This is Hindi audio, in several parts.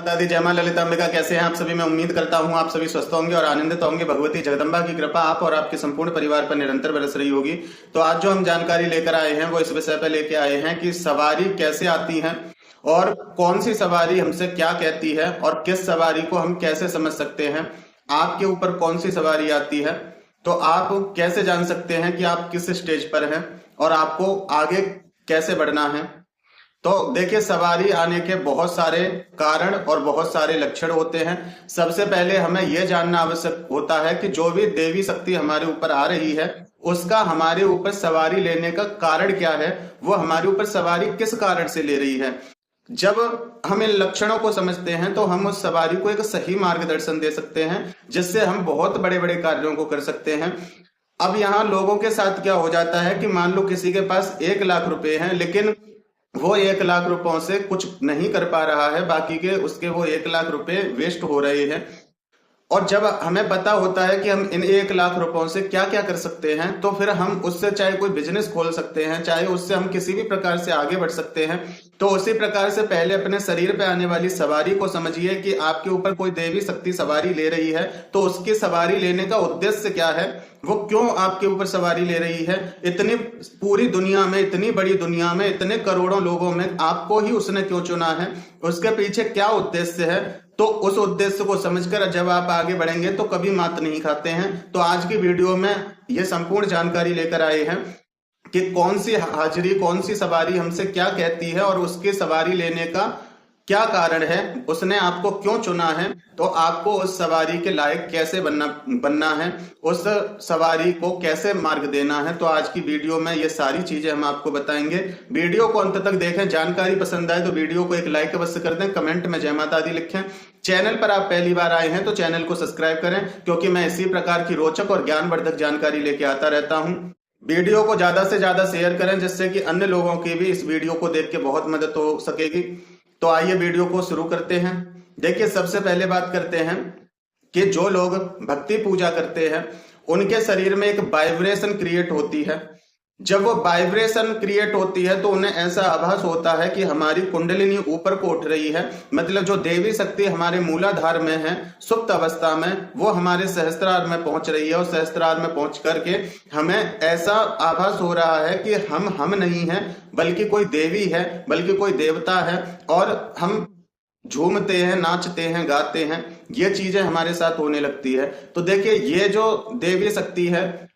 दादी जय मां ललिता अंबिका। कैसे हैं आप सभी? मैं उम्मीद करता हूं आप सभी स्वस्थ होंगे और आनंदित होंगे। भगवती जगदम्बा की कृपा आप और आपके संपूर्ण परिवार पर निरंतर बरस रही होगी। तो आज जो हम जानकारी लेकर आए हैं वो इस विषय पर लेके आए हैं कि सवारी कैसे आती है और कौन सी सवारी हमसे क्या कहती है और किस सवारी को हम कैसे समझ सकते हैं। आपके ऊपर कौन सी सवारी आती है तो आप कैसे जान सकते हैं कि आप किस स्टेज पर हैं और आपको आगे कैसे बढ़ना है। तो देखिए, सवारी आने के बहुत सारे कारण और बहुत सारे लक्षण होते हैं। सबसे पहले हमें यह जानना आवश्यक होता है कि जो भी देवी शक्ति हमारे ऊपर आ रही है उसका हमारे ऊपर सवारी लेने का कारण क्या है, वो हमारे ऊपर सवारी किस कारण से ले रही है। जब हम इन लक्षणों को समझते हैं तो हम उस सवारी को एक सही मार्गदर्शन दे सकते हैं जिससे हम बहुत बड़े बड़े कार्यों को कर सकते हैं। अब यहाँ लोगों के साथ क्या हो जाता है कि मान लो किसी के पास 1 लाख रुपए हैं लेकिन वो 1 लाख रुपयों से कुछ नहीं कर पा रहा है, बाकी के उसके वो 1 लाख रुपए वेस्ट हो रहे हैं। और जब हमें पता होता है कि हम इन 1 लाख रुपयों से क्या क्या कर सकते हैं तो फिर हम उससे चाहे कोई बिजनेस खोल सकते हैं, चाहे उससे हम किसी भी प्रकार से आगे बढ़ सकते हैं। तो उसी प्रकार से पहले अपने शरीर पे आने वाली सवारी को समझिए कि आपके ऊपर कोई देवी शक्ति सवारी ले रही है तो उसकी सवारी लेने का उद्देश्य क्या है, वो क्यों आपके ऊपर सवारी ले रही है। इतनी पूरी दुनिया में, इतनी बड़ी दुनिया में, इतने करोड़ों लोगों में आपको ही उसने क्यों चुना है, उसके पीछे क्या उद्देश्य है। तो उस उद्देश्य को समझकर जब आप आगे बढ़ेंगे तो कभी मात नहीं खाते हैं। तो आज की वीडियो में ये संपूर्ण जानकारी लेकर आए हैं कि कौन सी हाजिरी, कौन सी सवारी हमसे क्या कहती है और उसकी सवारी लेने का क्या कारण है, उसने आपको क्यों चुना है, तो आपको उस सवारी के लायक कैसे बनना है, उस सवारी को कैसे मार्ग देना है। तो आज की वीडियो में ये सारी चीजें हम आपको बताएंगे। वीडियो को अंत तक देखें। जानकारी पसंद आए तो वीडियो को एक लाइक अवश्य कर दें, कमेंट में जय माता दी लिखें। चैनल पर आप पहली बार आए हैं तो चैनल को सब्सक्राइब करें क्योंकि मैं इसी प्रकार की रोचक और ज्ञानवर्धक जानकारी लेके आता रहता हूं। वीडियो को ज्यादा से ज्यादा शेयर करें जिससे कि अन्य लोगों की भी इस वीडियो को देख के बहुत मदद हो सकेगी। तो आइए वीडियो को शुरू करते हैं। देखिए, सबसे पहले बात करते हैं कि जो लोग भक्ति पूजा करते हैं उनके शरीर में एक वाइब्रेशन क्रिएट होती है। जब वो वाइब्रेशन क्रिएट होती है तो उन्हें ऐसा आभास होता है कि हमारी कुंडलिनी ऊपर को उठ रही है, मतलब जो देवी शक्ति हमारे मूलाधार में है, सुप्त अवस्था में, वो हमारे सहस्त्रार में पहुंच रही है और सहस्त्रार में पहुंच करके हमें ऐसा आभास हो रहा है कि हम नहीं हैं बल्कि कोई देवी है, बल्कि कोई देवता है और हम झूमते हैं, नाचते हैं, गाते हैं। ये चीजें हमारे साथ होने लगती है। तो देखिए, ये जो देवी शक्ति है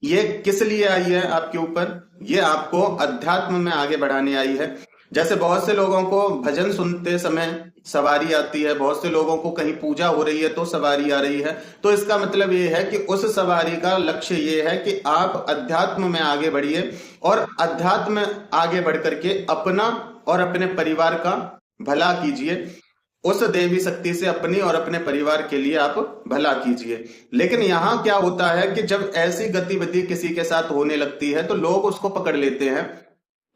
ये किस लिए आई है आपके ऊपर, ये आपको अध्यात्म में आगे बढ़ाने आई है। जैसे बहुत से लोगों को भजन सुनते समय सवारी आती है, बहुत से लोगों को कहीं पूजा हो रही है तो सवारी आ रही है। तो इसका मतलब ये है कि उस सवारी का लक्ष्य ये है कि आप अध्यात्म में आगे बढ़िए और अध्यात्म में आगे बढ़ करके अपना और अपने परिवार का भला कीजिए। उस देवी शक्ति से अपनी और अपने परिवार के लिए आप भला कीजिए। लेकिन यहाँ क्या होता है कि जब ऐसी गतिविधि किसी के साथ होने लगती है तो लोग उसको पकड़ लेते हैं।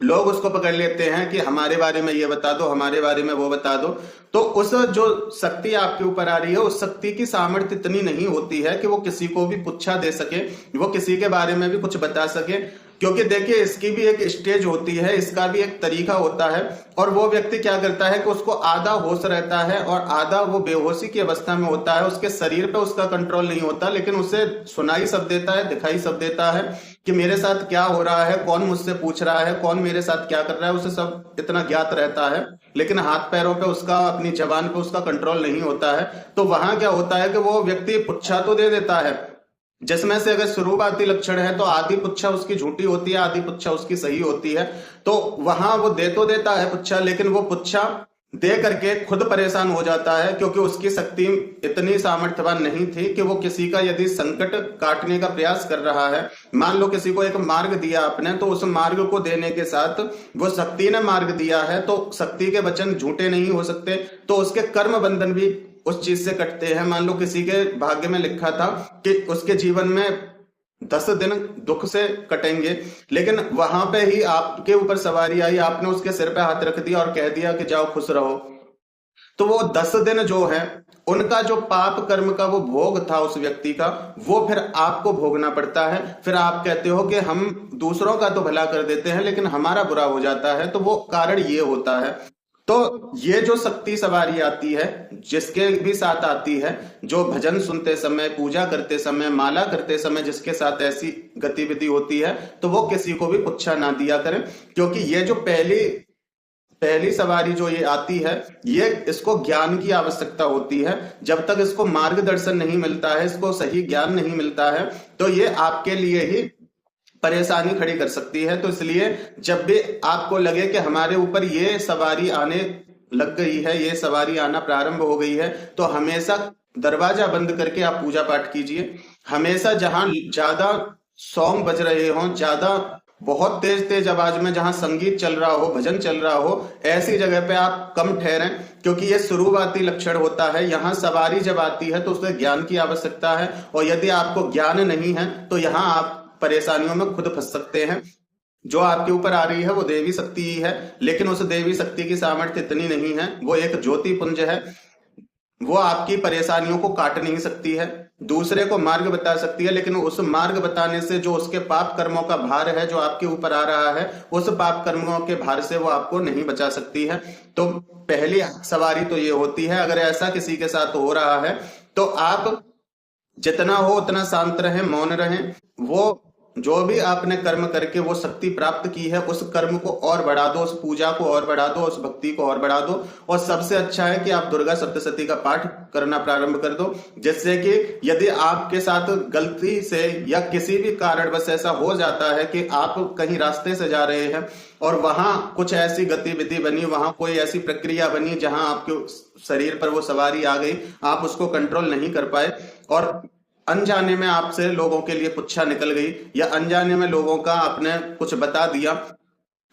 लोग उसको पकड़ लेते हैं कि हमारे बारे में ये बता दो, हमारे बारे में वो बता दो। तो उस जो शक्ति आपके ऊपर आ रही है उस शक्ति की सामर्थ्य इतनी नहीं होती है कि वो किसी को भी पुच्छा दे सके, वो किसी के बारे में भी कुछ बता सके। क्योंकि देखिए, इसकी भी एक स्टेज होती है, इसका भी एक तरीका होता है। और वो व्यक्ति क्या करता है कि उसको आधा होश रहता है और आधा वो बेहोशी की अवस्था में होता है। उसके शरीर पे उसका कंट्रोल नहीं होता, लेकिन उसे सुनाई सब देता है, दिखाई सब देता है कि मेरे साथ क्या हो रहा है, कौन मुझसे पूछ रहा है, कौन मेरे साथ क्या कर रहा है, उसे सब इतना ज्ञात रहता है। लेकिन हाथ पैरों पे उसका, अपनी जबान पे उसका कंट्रोल नहीं होता है। तो वहां क्या होता है कि वो व्यक्ति पुच्छा तो दे देता है, जिसमें से अगर शुरुआती लक्षण है तो आधी पुच्छा उसकी झूठी होती है, आधी पुच्छा उसकी सही होती है। तो वहां वो दे तो देता है पुच्छा, लेकिन वो पुच्छा दे करके खुद परेशान हो जाता है क्योंकि उसकी शक्ति इतनी सामर्थ्यवान नहीं थी कि वो किसी का यदि संकट काटने का प्रयास कर रहा है, मान लो किसी को एक मार्ग दिया आपने, तो उस मार्ग को देने के साथ वो शक्ति ने मार्ग दिया है तो शक्ति के वचन झूठे नहीं हो सकते। तो उसके कर्म बंधन भी उस चीज से कटते हैं। मान लो किसी के भाग्य में लिखा था कि उसके जीवन में 10 दिन दुख से कटेंगे, लेकिन वहां पे ही आपके ऊपर सवारी आई, आपने उसके सिर पे हाथ रख दिया और कह दिया कि जाओ खुश रहो। तो वो 10 दिन जो है उनका जो पाप कर्म का वो भोग था उस व्यक्ति का, वो फिर आपको भोगना पड़ता है। फिर आप कहते हो कि हम दूसरों का तो भला कर देते हैं लेकिन हमारा बुरा हो जाता है। तो वो कारण ये होता है। तो ये जो शक्ति सवारी आती है, जिसके भी साथ आती है, जो भजन सुनते समय, पूजा करते समय, माला करते समय जिसके साथ ऐसी गतिविधि होती है, तो वो किसी को भी पुच्छा ना दिया करें, क्योंकि ये जो पहली पहली सवारी जो ये आती है, ये इसको ज्ञान की आवश्यकता होती है। जब तक इसको मार्गदर्शन नहीं मिलता है, इसको सही ज्ञान नहीं मिलता है, तो ये आपके लिए ही परेशानी खड़ी कर सकती है। तो इसलिए जब भी आपको लगे कि हमारे ऊपर ये सवारी आने लग गई है, ये सवारी आना प्रारंभ हो गई है, तो हमेशा दरवाजा बंद करके आप पूजा पाठ कीजिए। हमेशा जहां ज्यादा सॉन्ग बज रहे हों, ज्यादा बहुत तेज तेज आवाज में जहां संगीत चल रहा हो, भजन चल रहा हो, ऐसी जगह पे आप कम ठहरें, क्योंकि ये शुरुआती लक्षण होता है। यहाँ सवारी जब आती है तो उसमें ज्ञान की आवश्यकता है, और यदि आपको ज्ञान नहीं है तो यहाँ आप परेशानियों में खुद फंस सकते हैं। जो आपके ऊपर आ रही है वो देवी शक्ति ही है, लेकिन उस देवी शक्ति की सामर्थ्य इतनी नहीं है। वो एक ज्योति पुंज है, वो आपकी परेशानियों को काट नहीं सकती है, दूसरे को मार्ग बता सकती है, लेकिन उस मार्ग बताने से जो उसके पाप कर्मों का भार है जो आपके ऊपर आ रहा है, उस पाप कर्मों के भार से वो आपको नहीं बचा सकती है। तो पहली सवारी तो ये होती है। अगर ऐसा किसी के साथ हो रहा है तो आप जितना हो उतना शांत रहें, मौन रहें। वो जो भी आपने कर्म करके वो शक्ति प्राप्त की है, उस कर्म को और बढ़ा दो, उस पूजा को और बढ़ा दो, उस भक्ति को और बढ़ा दो। और सबसे अच्छा है कि आप दुर्गा सप्तशती का पाठ करना प्रारंभ कर दो, जिससे कि यदि आपके साथ गलती से या किसी भी कारणवश ऐसा हो जाता है कि आप कहीं रास्ते से जा रहे हैं और वहां कुछ ऐसी गतिविधि बनी, वहां कोई ऐसी प्रक्रिया बनी जहां आपके शरीर पर वो सवारी आ गई, आप उसको कंट्रोल नहीं कर पाए, और अनजाने में आपसे लोगों के लिए पुच्छा निकल गई, या अनजाने में लोगों का आपने कुछ बता दिया,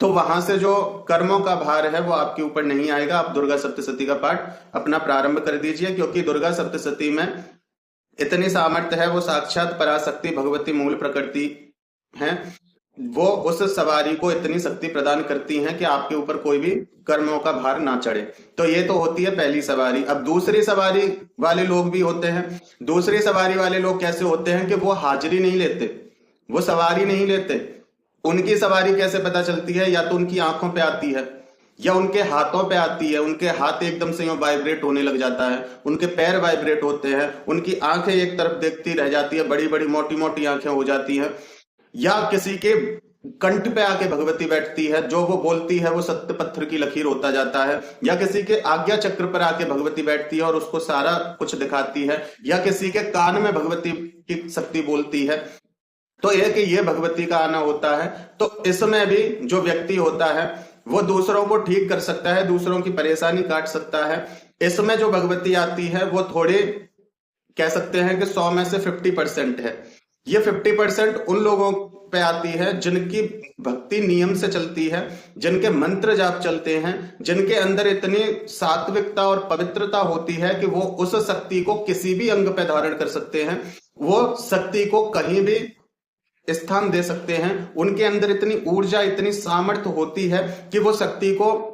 तो वहां से जो कर्मों का भार है वो आपके ऊपर नहीं आएगा। आप दुर्गा सप्तशती का पाठ अपना प्रारंभ कर दीजिए, क्योंकि दुर्गा सप्तशती में इतनी सामर्थ्य है, वो साक्षात पराशक्ति भगवती मूल प्रकृति है। वो उस सवारी को इतनी शक्ति प्रदान करती हैं कि आपके ऊपर कोई भी कर्मों का भार ना चढ़े। तो ये तो होती है पहली सवारी। अब दूसरी सवारी वाले लोग भी होते हैं। दूसरी सवारी वाले लोग कैसे होते हैं कि वो हाजिरी नहीं लेते, वो सवारी नहीं लेते। उनकी सवारी कैसे पता चलती है? या तो उनकी आंखों पे आती है, या उनके हाथों पे आती है। उनके हाथ एकदम से यूं वाइब्रेट होने लग जाता है, उनके पैर वाइब्रेट होते हैं, उनकी आंखें एक तरफ देखती रह जाती है, बड़ी बड़ी मोटी मोटी आंखें हो जाती हैं। या किसी के कंठ पे आके भगवती बैठती है, जो वो बोलती है वो सत्य पत्थर की लकीर होता जाता है। या किसी के आज्ञा चक्र पर आके भगवती बैठती है और उसको सारा कुछ दिखाती है। या किसी के कान में भगवती की शक्ति बोलती है। तो एक ये भगवती का आना होता है। तो इसमें भी जो व्यक्ति होता है वो दूसरों को ठीक कर सकता है, दूसरों की परेशानी काट सकता है। इसमें जो भगवती आती है वो थोड़े कह सकते हैं कि 100 में से 50% है। ये 50% उन लोगों पे आती है जिनकी भक्ति नियम से चलती है, जिनके मंत्र जाप चलते हैं, जिनके अंदर इतनी सात्विकता और पवित्रता होती है कि वो उस शक्ति को किसी भी अंग पे धारण कर सकते हैं, वो शक्ति को कहीं भी स्थान दे सकते हैं। उनके अंदर इतनी ऊर्जा, इतनी सामर्थ्य होती है कि वो शक्ति को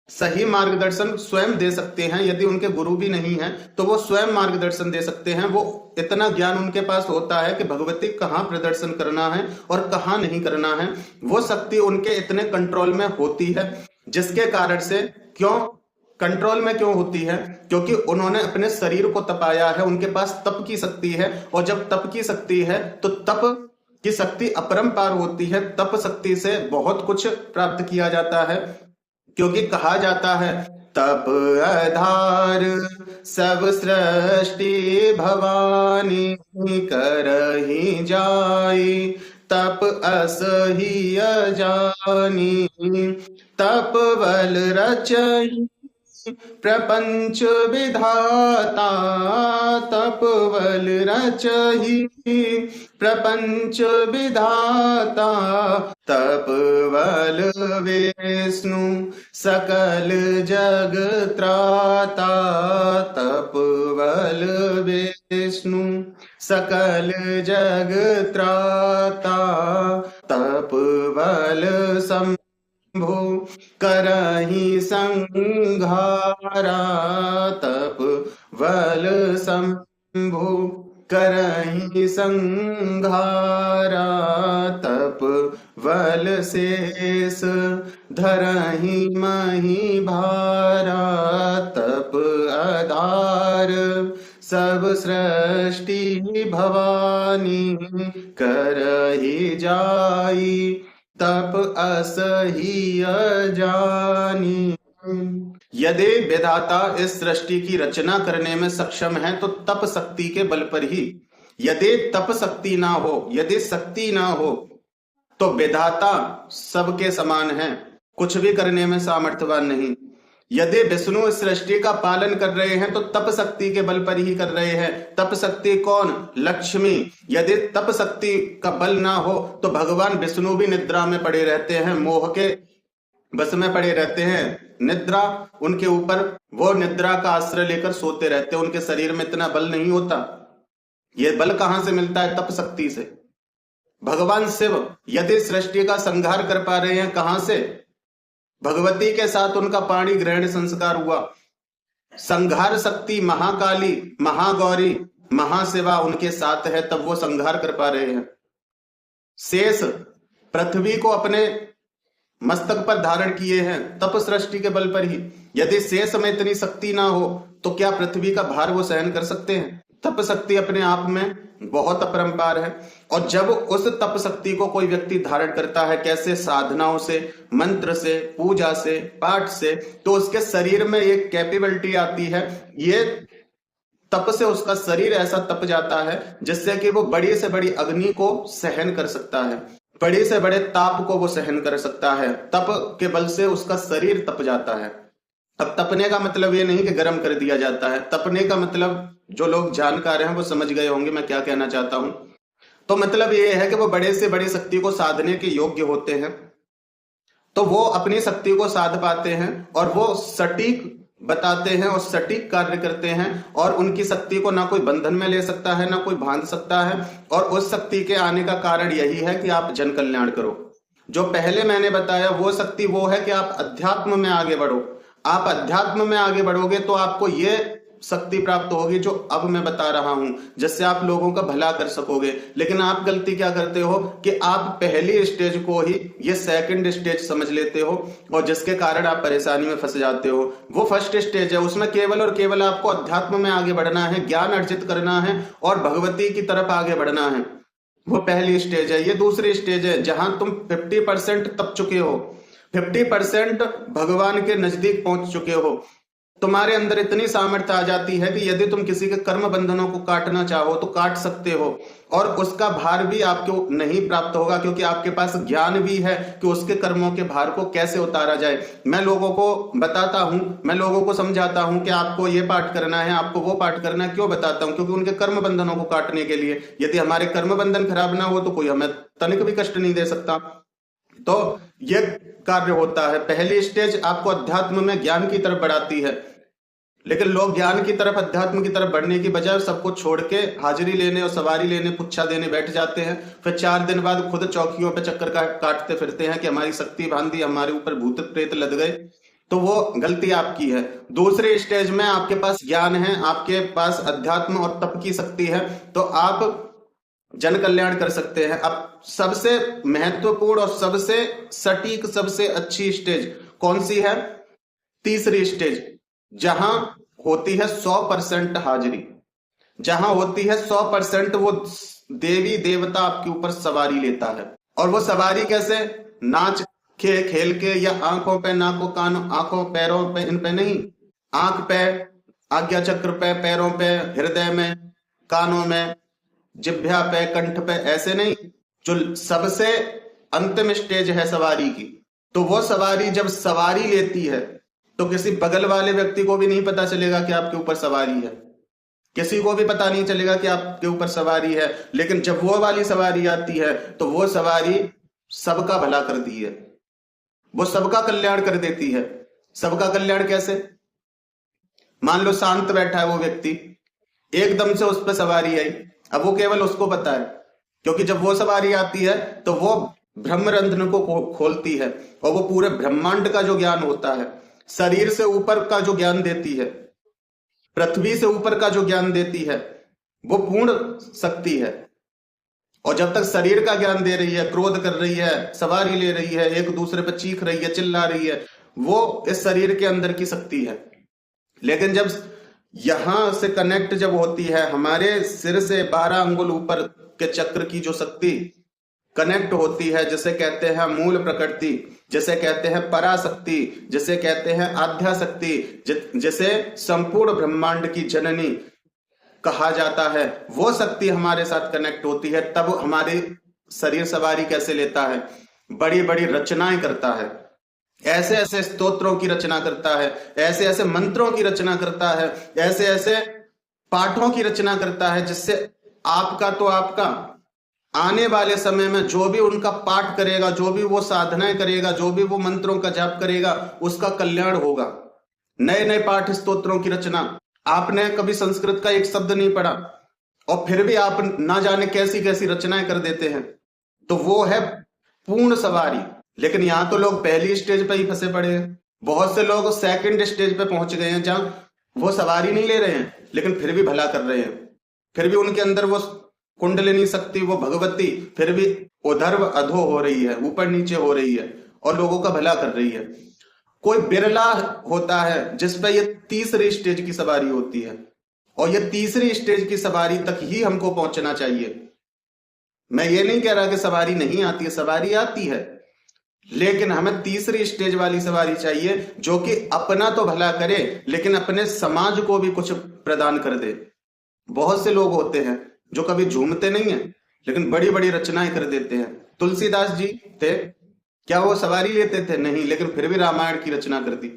सही मार्गदर्शन स्वयं दे सकते हैं। यदि उनके गुरु भी नहीं है तो वो स्वयं मार्गदर्शन दे सकते हैं। वो इतना ज्ञान उनके पास होता है कि भगवती कहाँ प्रदर्शन करना है और कहाँ नहीं करना है। वो शक्ति उनके इतने कंट्रोल में होती है, जिसके कारण से क्यों कंट्रोल में क्यों होती है? क्योंकि उन्होंने अपने शरीर को तपाया है, उनके पास तप की शक्ति है। और जब तप की शक्ति है तो तप की शक्ति अपरंपार होती है। तप शक्ति से बहुत कुछ प्राप्त किया जाता है, क्योंकि कहा जाता है तप आधार सब सृष्टि भवानी करहि जाई, तप असही जानी, तप बल रचई प्रपंच विधाता, तप बल रचहि प्रपंच विधाता, तप बल विष्णु सकल जग त्राता, तप बल विष्णु सकल जग त्राता, तप बल शंभु करहि संघारा, तप बल शंभु करहि संघारा तप बल शेष, धरहि मही भारा तप आधार, सब सृष्टि भवानी करहि जाई, तप असह्य जानी। यदि विधाता इस सृष्टि की रचना करने में सक्षम है तो तप शक्ति के बल पर ही। यदि तप शक्ति ना हो, यदि शक्ति ना हो, तो विधाता सबके समान है, कुछ भी करने में सामर्थ्यवान नहीं। यदि विष्णु इस सृष्टि का पालन कर रहे हैं तो तप शक्ति के बल पर ही कर रहे हैं। तप शक्ति कौन? लक्ष्मी। यदि तप शक्ति का बल ना हो तो भगवान विष्णु भी निद्रा में पड़े रहते हैं, मोह के बस में पड़े रहते हैं। निद्रा उनके ऊपर, वो निद्रा का आश्रय लेकर सोते रहते हैं, उनके शरीर में इतना बल नहीं होता। ये बल कहां से मिलता है? तप शक्ति से। भगवान शिव यदि सृष्टि का संहार कर पा रहे हैं, कहां से? भगवती के साथ उनका पाणी ग्रहण संस्कार हुआ। संहार शक्ति महाकाली, महागौरी, महाशिवा उनके साथ है, तब वो संहार कर पा रहे हैं। शेष पृथ्वी को अपने मस्तक पर धारण किए हैं, तप सृष्टि के बल पर ही। यदि शेष में इतनी शक्ति ना हो तो क्या पृथ्वी का भार वो सहन कर सकते हैं? तप शक्ति अपने आप में बहुत अपरंपार है। और जब उस तप शक्ति को कोई व्यक्ति धारण करता है, कैसे? साधनाओं से, मंत्र से, पूजा से, पाठ से, तो उसके शरीर में एक कैपेबिलिटी आती है। ये तप से उसका शरीर ऐसा तप जाता है जिससे कि वो बड़ी से बड़ी अग्नि को सहन कर सकता है, बड़े से बड़े ताप को वो सहन कर सकता है। तप के बल से उसका शरीर तप जाता है। अब तपने का मतलब ये नहीं कि गर्म कर दिया जाता है। तपने का मतलब जो लोग जानकार हैं वो समझ गए होंगे मैं क्या कहना चाहता हूं। तो मतलब ये है कि वो बड़े से बड़ी शक्ति को साधने के योग्य होते हैं, तो वो अपनी शक्ति को साध पाते हैं और वो सटीक बताते हैं और सटीक कार्य करते हैं। और उनकी शक्ति को ना कोई बंधन में ले सकता है, ना कोई बांध सकता है। और उस शक्ति के आने का कारण यही है कि आप जन कल्याण करो। जो पहले मैंने बताया वो शक्ति वो है कि आप अध्यात्म में आगे बढ़ो। आप अध्यात्म में आगे बढ़ोगे तो आपको ये शक्ति प्राप्त होगी जो अब मैं बता रहा हूं, जिससे आप लोगों का भला कर सकोगे। लेकिन आप गलती क्या करते हो कि आप पहली स्टेज को ही ये सेकंड स्टेज समझ लेते हो और जिसके कारण आप परेशानी में फंस जाते हो। वो फर्स्ट स्टेज है, उसमें केवल और केवल आपको अध्यात्म में आगे बढ़ना है, ज्ञान अर्जित करना है और भगवती की तरफ आगे बढ़ना है। वो पहली स्टेज है। ये दूसरी स्टेज है जहां तुम 50% तप चुके हो, 50% भगवान के नजदीक पहुंच चुके हो। तुम्हारे अंदर इतनी सामर्थ्य आ जाती है कि यदि तुम किसी के कर्म बंधनों को काटना चाहो तो काट सकते हो और उसका भार भी आपको नहीं प्राप्त होगा, क्योंकि आपके पास ज्ञान भी है कि उसके कर्मों के भार को कैसे उतारा जाए। मैं लोगों को बताता हूं, मैं लोगों को समझाता हूं कि आपको ये पाठ करना है, आपको वो पाठ करना है। क्यों बताता हूं? क्योंकि उनके कर्म बंधनों को काटने के लिए। यदि हमारे कर्म बंधन खराब ना हो तो कोई हमें तनिक भी कष्ट नहीं दे सकता। तो ये कार्य होता है। पहली स्टेज आपको अध्यात्म में ज्ञान की तरफ बढ़ाती है, लेकिन लोग ज्ञान की तरफ, अध्यात्म की तरफ बढ़ने की बजाय सबको छोड़ के हाजिरी लेने और सवारी लेने, पुच्छा देने बैठ जाते हैं। फिर 4 दिन बाद खुद चौकियों पे चक्कर काटते फिरते हैं कि हमारी शक्ति बांधी, हमारे ऊपर भूत प्रेत लद गए। तो वो गलती आपकी है। दूसरे स्टेज में आपके पास ज्ञान है, आपके पास अध्यात्म और तप की शक्ति है, तो आप जन कल्याण कर सकते हैं। अब सबसे महत्वपूर्ण और सबसे सटीक, सबसे अच्छी स्टेज कौन सी है? तीसरी स्टेज, जहां होती है 100% हाजिरी, जहां होती है 100%, वो देवी देवता आपके ऊपर सवारी लेता है। और वो सवारी कैसे? नाच के, खेल के, या आंखों पे, नाकों, कानों, आंखों, पैरों पे, इन पे नहीं। आंख पे, आज्ञा चक्र पे, पैरों पे, हृदय में, कानों में, जिह्वा पे, कंठ पे, ऐसे नहीं। जो सबसे अंतिम स्टेज है सवारी की, तो वो सवारी जब सवारी लेती है तो किसी बगल वाले व्यक्ति को भी नहीं पता चलेगा कि आपके ऊपर सवारी है, किसी को भी पता नहीं चलेगा कि आपके ऊपर सवारी है। लेकिन जब वो वाली सवारी आती है तो वो सवारी सबका भला करती है, वो सबका कल्याण कर देती है। सबका कल्याण कैसे? मान लो शांत बैठा है वो व्यक्ति, एकदम से उस पर सवारी आई। अब वो केवल उसको पता है, क्योंकि जब वो सवारी आती है तो वो ब्रह्मरंध्र को खोलती है और वो पूरे ब्रह्मांड का जो ज्ञान होता है, शरीर से ऊपर का जो ज्ञान देती है, पृथ्वी से ऊपर का जो ज्ञान देती है, वो पूर्ण शक्ति है। और जब तक शरीर का ज्ञान दे रही है, क्रोध कर रही है, सवारी ले रही है, एक दूसरे पर चीख रही है, चिल्ला रही है, वो इस शरीर के अंदर की शक्ति है। लेकिन जब यहां से कनेक्ट जब होती है, हमारे सिर से 12 अंगुल ऊपर के चक्र की जो शक्ति कनेक्ट होती है, जिसे कहते हैं मूल प्रकृति, जिसे कहते हैं पराशक्ति, जिसे कहते हैं आध्या शक्ति, जिसे संपूर्ण ब्रह्मांड की जननी कहा जाता है, वो शक्ति हमारे साथ कनेक्ट होती है, तब हमारी शरीर सवारी कैसे लेता है, बड़ी बड़ी रचनाएं करता है, ऐसे ऐसे स्तोत्रों की रचना करता है, ऐसे ऐसे मंत्रों की रचना करता है, ऐसे ऐसे पाठों की रचना करता है, जिससे आपका तो आपका आने वाले समय में जो भी उनका पाठ करेगा, जो भी वो साधनाएं करेगा, जो भी वो मंत्रों का जाप करेगा, उसका कल्याण होगा। नए नए पाठ स्तोत्रों की रचना, आपने कभी संस्कृत का एक शब्द नहीं पढ़ा और फिर भी आप ना जाने कैसी कैसी रचनाएं कर देते हैं, तो वो है पूर्ण सवारी। लेकिन यहां तो लोग पहली स्टेज पे ही फंसे पड़े हैं, बहुत से लोग सेकंड स्टेज पे पहुंच गए हैं, जहां वो सवारी नहीं ले रहे हैं लेकिन फिर भी भला कर रहे हैं, फिर भी उनके अंदर वो कुंडलिनी शक्ति, वो भगवती फिर भी उधर्व अधो हो रही है, ऊपर नीचे हो रही है और लोगों का भला कर रही है। कोई बिरला होता है जिसपे ये तीसरी स्टेज की सवारी होती है, और ये तीसरी स्टेज की सवारी तक ही हमको पहुंचना चाहिए। मैं ये नहीं कह रहा कि सवारी नहीं आती है, सवारी आती है, लेकिन हमें तीसरी स्टेज वाली सवारी चाहिए, जो कि अपना तो भला करे लेकिन अपने समाज को भी कुछ प्रदान कर दे। बहुत से लोग होते हैं जो कभी झूमते नहीं है लेकिन बड़ी बड़ी रचनाएं कर देते हैं। तुलसीदास जी थे, क्या वो सवारी लेते थे? नहीं, लेकिन फिर भी रामायण की रचना कर दी,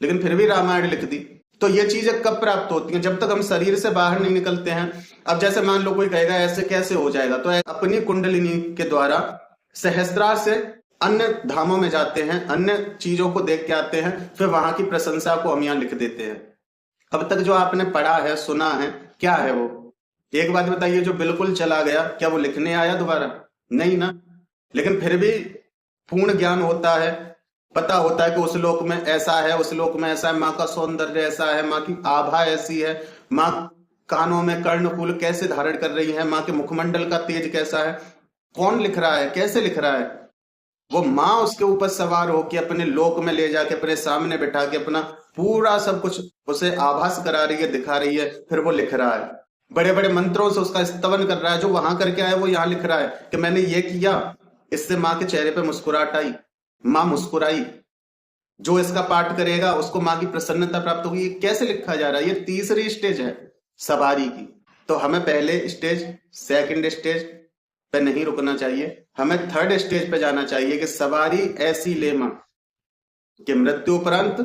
लेकिन फिर भी रामायण लिख दी। तो ये चीजें कब प्राप्त होती हैं? जब तक हम शरीर से बाहर नहीं निकलते हैं। अब जैसे मान लो कोई कहेगा ऐसे कैसे हो जाएगा, तो अपनी कुंडलिनी के द्वारा सहस्त्रार से अन्य धामों में जाते हैं, अन्य चीजों को देख के आते हैं, फिर वहां की प्रशंसा को हम यहाँ लिख देते हैं। अब तक जो आपने पढ़ा है, सुना है, क्या है वो? एक बात बताइए, जो बिल्कुल चला गया, क्या वो लिखने आया दोबारा? नहीं ना। लेकिन फिर भी पूर्ण ज्ञान होता है, पता होता है कि उस लोक में ऐसा है, उस लोक में ऐसा है, माँ का सौंदर्य ऐसा है, माँ की आभा ऐसी है, माँ कानों में कर्णफूल कैसे धारण कर रही है, माँ के मुखमंडल का तेज कैसा है। कौन लिख रहा है, कैसे लिख रहा है? वो माँ उसके ऊपर सवार होकर अपने लोक में ले जाके अपने सामने बैठा के अपना पूरा सब कुछ उसे आभास करा रही है, दिखा रही है, फिर वो लिख रहा है। बड़े बड़े मंत्रों से उसका स्तवन कर रहा है। जो वहां करके आया वो यहाँ लिख रहा है कि मैंने ये किया, इससे माँ के चेहरे पे मुस्कुराहट आई, माँ मुस्कुराई। जो इसका पाठ करेगा उसको माँ की प्रसन्नता प्राप्त होगी। ये कैसे लिखा जा रहा है? ये तीसरी स्टेज है सवारी की। तो हमें पहले स्टेज, सेकंड स्टेज पे नहीं रुकना चाहिए, हमें थर्ड स्टेज पे जाना चाहिए कि सवारी ऐसी ले मां कि मृत्यु उपरांत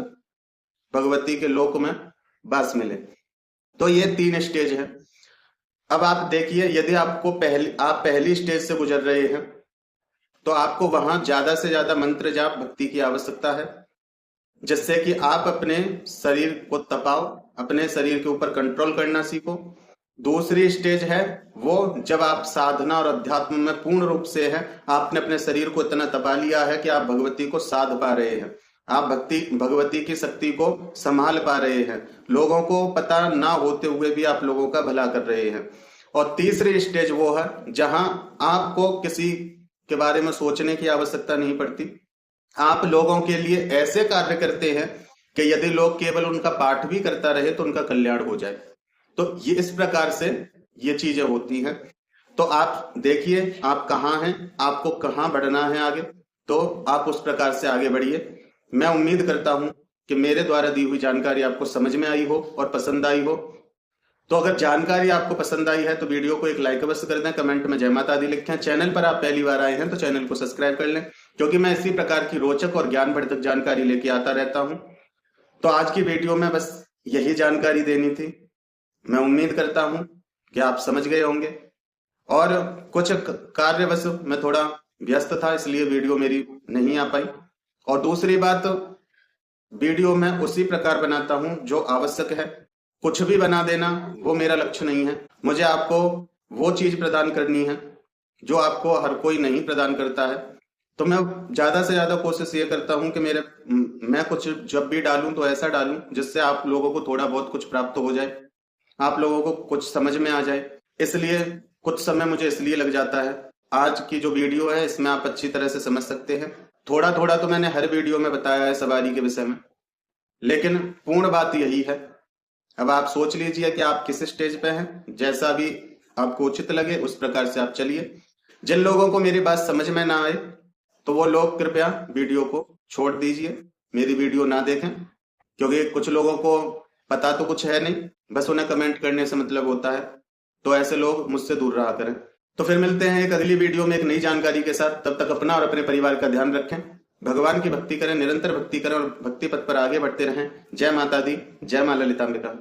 भगवती के लोक में वास मिले। तो ये 3 स्टेज है। अब आप देखिए, यदि आपको आप पहली स्टेज से गुजर रहे हैं तो आपको वहां ज्यादा से ज्यादा मंत्र जाप भक्ति की आवश्यकता है, जिससे कि आप अपने शरीर को तपाओ, अपने शरीर के ऊपर कंट्रोल करना सीखो। दूसरी स्टेज है वो जब आप साधना और अध्यात्म में पूर्ण रूप से हैं, आपने अपने शरीर को इतना तपा लिया है कि आप भगवती को साध पा रहे हैं, आप भगवती की शक्ति को संभाल पा रहे हैं, लोगों को पता ना होते हुए भी आप लोगों का भला कर रहे हैं। और तीसरी स्टेज वो है जहां आपको किसी के बारे में सोचने की आवश्यकता नहीं पड़ती, आप लोगों के लिए ऐसे कार्य करते हैं कि यदि लोग केवल उनका पाठ भी करता रहे तो उनका कल्याण हो जाए। तो ये इस प्रकार से ये चीजें होती हैं। तो आप देखिए आप कहाँ हैं, आपको कहाँ बढ़ना है आगे, तो आप उस प्रकार से आगे बढ़िए। मैं उम्मीद करता हूं कि मेरे द्वारा दी हुई जानकारी आपको समझ में आई हो और पसंद आई हो। तो अगर जानकारी आपको पसंद आई है तो वीडियो को एक लाइक अवश्य कर दें, कमेंट में जय माता दी लिखें। चैनल पर आप पहली बार आए हैं तो चैनल को सब्सक्राइब कर लें, क्योंकि मैं इसी प्रकार की रोचक और ज्ञानवर्धक जानकारी लेके आता रहता हूं। तो आज की वीडियो में बस यही जानकारी देनी थी। मैं उम्मीद करता हूं कि आप समझ गए होंगे, और कुछ कार्यवश मैं थोड़ा व्यस्त था इसलिए वीडियो मेरी नहीं आ पाई। और दूसरी बात, वीडियो मैं उसी प्रकार बनाता हूं जो आवश्यक है, कुछ भी बना देना वो मेरा लक्ष्य नहीं है। मुझे आपको वो चीज प्रदान करनी है जो आपको हर कोई नहीं प्रदान करता है। तो मैं ज्यादा से ज्यादा कोशिश ये करता हूं कि मैं कुछ जब भी डालूं तो ऐसा डालूं जिससे आप लोगों को थोड़ा बहुत कुछ प्राप्त हो जाए। आप लोगों को कुछ समझ में आ जाए, इसलिए कुछ समय मुझे इसलिए लग जाता है। आज की जो वीडियो है इसमें आप अच्छी तरह से समझ सकते हैं। थोड़ा थोड़ा तो मैंने हर वीडियो में बताया है सवारी के विषय में, लेकिन पूर्ण बात यही है। अब आप सोच लीजिए कि आप किस स्टेज पे हैं, जैसा भी आपको उचित लगे उस प्रकार से आप चलिए। जिन लोगों को मेरी बात समझ में ना आए तो वो लोग कृपया वीडियो को छोड़ दीजिए, मेरी वीडियो ना देखें, क्योंकि कुछ लोगों को पता तो कुछ है नहीं, बस उन्हें कमेंट करने से मतलब होता है। तो ऐसे लोग मुझसे दूर रहा करें। तो फिर मिलते हैं एक अगली वीडियो में एक नई जानकारी के साथ। तब तक अपना और अपने परिवार का ध्यान रखें, भगवान की भक्ति करें, निरंतर भक्ति करें और भक्ति पथ पर आगे बढ़ते रहें। जय माता दी, जय मां ललितांबिका।